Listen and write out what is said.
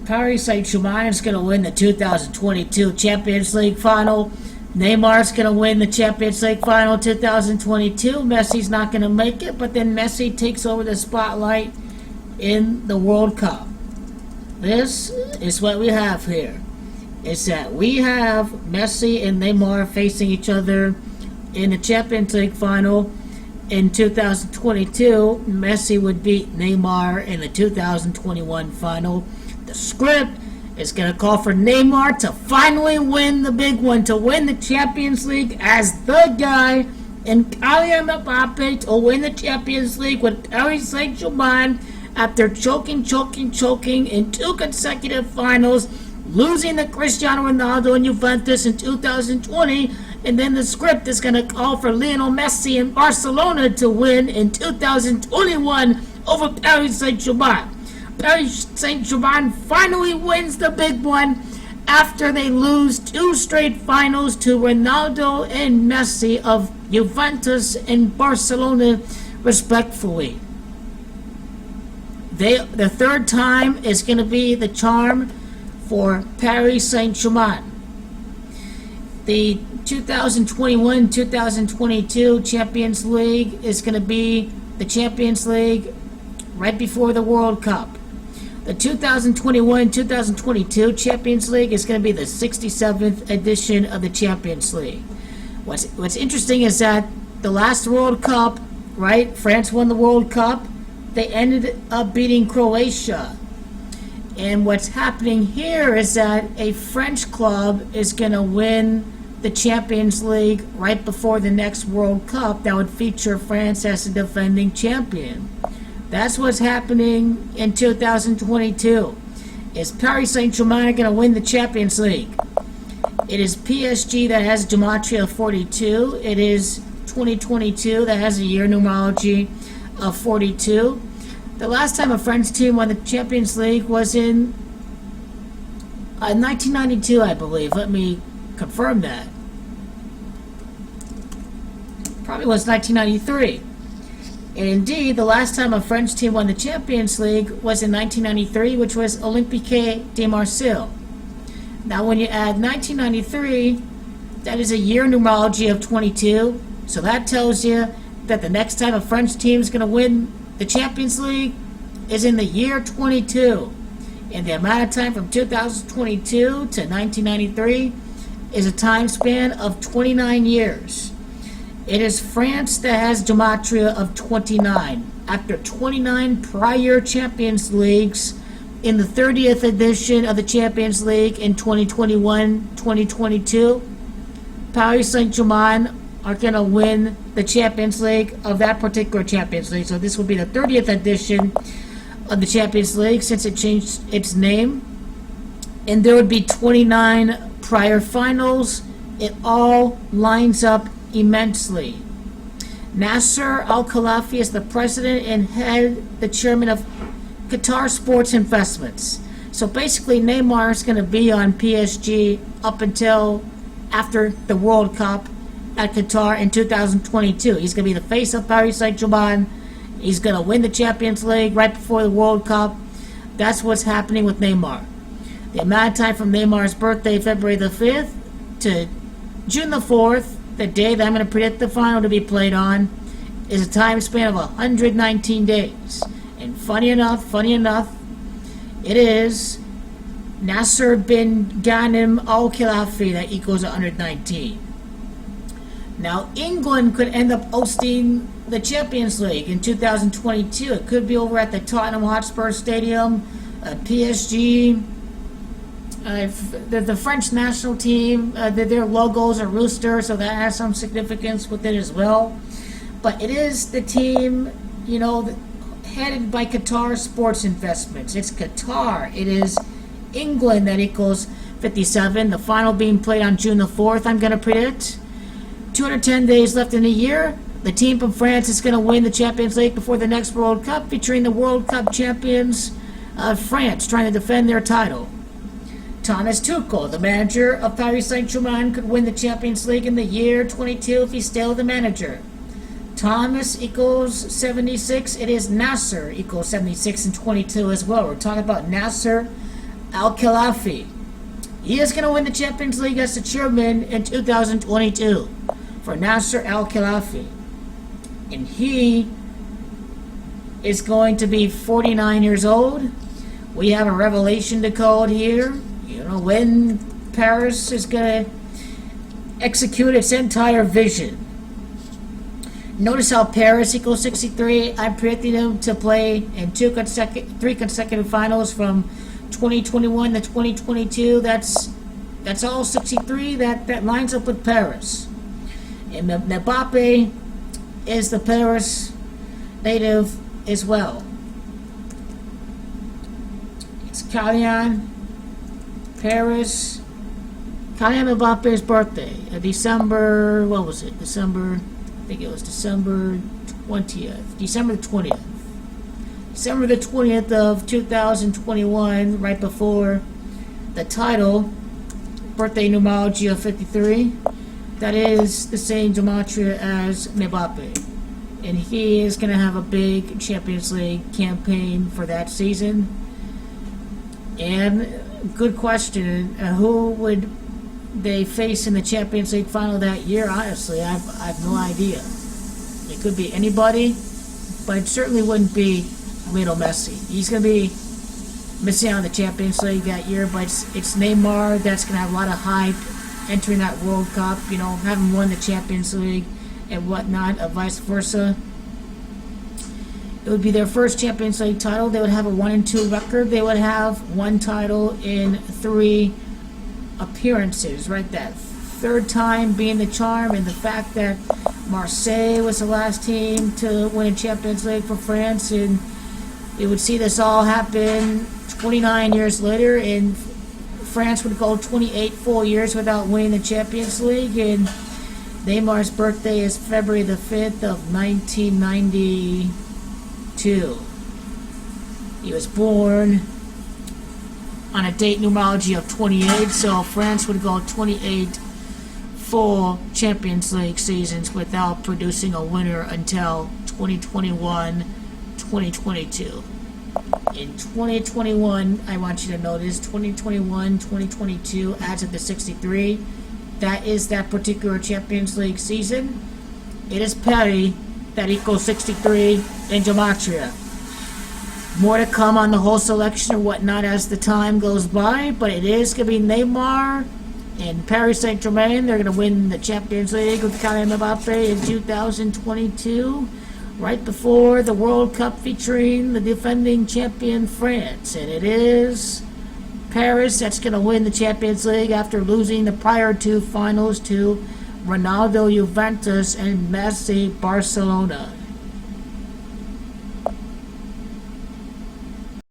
Paris Saint-Germain is going to win the 2022 Champions League final. Neymar's going to win the Champions League final 2022. Messi's not going to make it, but then Messi takes over the spotlight in the World Cup. This is what we have here. Is that we have Messi and Neymar facing each other in the Champions League final. In 2022, Messi would beat Neymar in the 2021 final. The script is going to call for Neymar to finally win the big one, to win the Champions League as the guy, and Kylian Mbappe to win the Champions League with Paris Saint-Germain after choking in 2 consecutive finals, losing to Cristiano Ronaldo and Juventus in 2020, and then the script is going to call for Lionel Messi and Barcelona to win in 2021 over Paris Saint-Germain. Paris Saint-Germain finally wins the big one after they lose 2 straight finals to Ronaldo and Messi of Juventus and Barcelona, respectfully. The third time is going to be the charm for Paris Saint-Germain. The 2021-2022 Champions League is going to be the Champions League right before the World Cup. The 2021-2022 Champions League is going to be the 67th edition of the Champions League. What's interesting is that the last World Cup, right? France won the World Cup. They ended up beating Croatia. And what's happening here is that a French club is going to win the Champions League right before the next World Cup that would feature France as the defending champion. That's what's happening in 2022. Is Paris Saint-Germain going to win the Champions League? It is PSG that has gematria 42. It is 2022 that has a year numerology of 42. The last time a French team won the Champions League was in 1992, I believe. Let me confirm that. Probably was 1993. And indeed, the last time a French team won the Champions League was in 1993, which was Olympique de Marseille. Now, when you add 1993, that is a year numerology of 22. So that tells you that the next time a French team is going to win the Champions League is in the year 22. And the amount of time from 2022 to 1993 is a time span of 29 years. It is France that has gematria of 29. After 29 prior Champions Leagues, in the 30th edition of the Champions League in 2021-2022, Paris Saint-Germain are going to win the Champions League of that particular Champions League. So this will be the 30th edition of the Champions League since it changed its name. And there would be 29 prior finals. It all lines up immensely. Nasser Al-Khelaifi is the president and the chairman of Qatar Sports Investments. So basically Neymar is going to be on PSG up until after the World Cup at Qatar in 2022. He's going to be the face of Paris Saint-Germain. He's going to win the Champions League right before the World Cup. That's what's happening with Neymar. The amount of time from Neymar's birthday, February the 5th, to June the 4th, the day that I'm going to predict the final to be played on, is a time span of 119 days. And funny enough, it is Nasser bin Ghanem Al-Khelaifi that equals 119. Now, England could end up hosting the Champions League in 2022. It could be over at the Tottenham Hotspur Stadium. PSG, the French national team, their logos are rooster, so that has some significance with it as well. But it is the team, headed by Qatar Sports Investments. It's Qatar. It is England that equals 57. The final being played on June the 4th, I'm going to predict. 210 days left in the year. The team from France is going to win the Champions League before the next World Cup, featuring the World Cup champions of France trying to defend their title. Thomas Tuchel, the manager of Paris Saint-Germain, could win the Champions League in the year 22 if he's still the manager. Thomas equals 76. It is Nasser equals 76 and 22 as well. We're talking about Nasser Al-Khelafi. He is going to win the Champions League as the chairman in 2022 for Nasser Al-Khelafi. And he is going to be 49 years old. We have a revelation to code here. You know, when Paris is going to execute its entire vision. Notice how Paris equals 63. I predicted them to play in three consecutive finals from 2021 to 2022. That's all 63. That lines up with Paris. And Mbappe is the Paris native as well. It's Kylian Paris. Kylian Mbappe's birthday, December, what was it? December 20th. December the 20th. December the 20th of 2021, right before the title, birthday numerology of 53. That is the same gematria as Mbappe. And he is going to have a big Champions League campaign for that season. And good question, who would they face in the Champions League final that year? Honestly, I have no idea. It could be anybody, but it certainly wouldn't be Lionel Messi. He's going to be missing out on the Champions League that year, but it's Neymar that's going to have a lot of hype entering that World Cup, you know, having won the Champions League and whatnot, or vice versa. It would be their first Champions League title. They would have a 1-2 record. They would have one title in 3 appearances, right? That third time being the charm, and the fact that Marseille was the last team to win a Champions League for France, and it would see this all happen 29 years later, and France would go 28 full years without winning the Champions League. And Neymar's birthday is February the 5th of 1992. He was born on a date numerology of 28, so France would go 28 full Champions League seasons without producing a winner until 2021-2022. In 2021, I want you to notice 2021-2022 adds up to 63. That is that particular Champions League season. It is Paris that equals 63 in gematria. More to come on the whole selection or whatnot as the time goes by, but it is going to be Neymar and Paris Saint-Germain. They're going to win the Champions League with Kylian Mbappe in 2022, right before the World Cup featuring the defending champion France. And it is Paris that's going to win the Champions League after losing the prior 2 finals to Ronaldo Juventus and Messi Barcelona.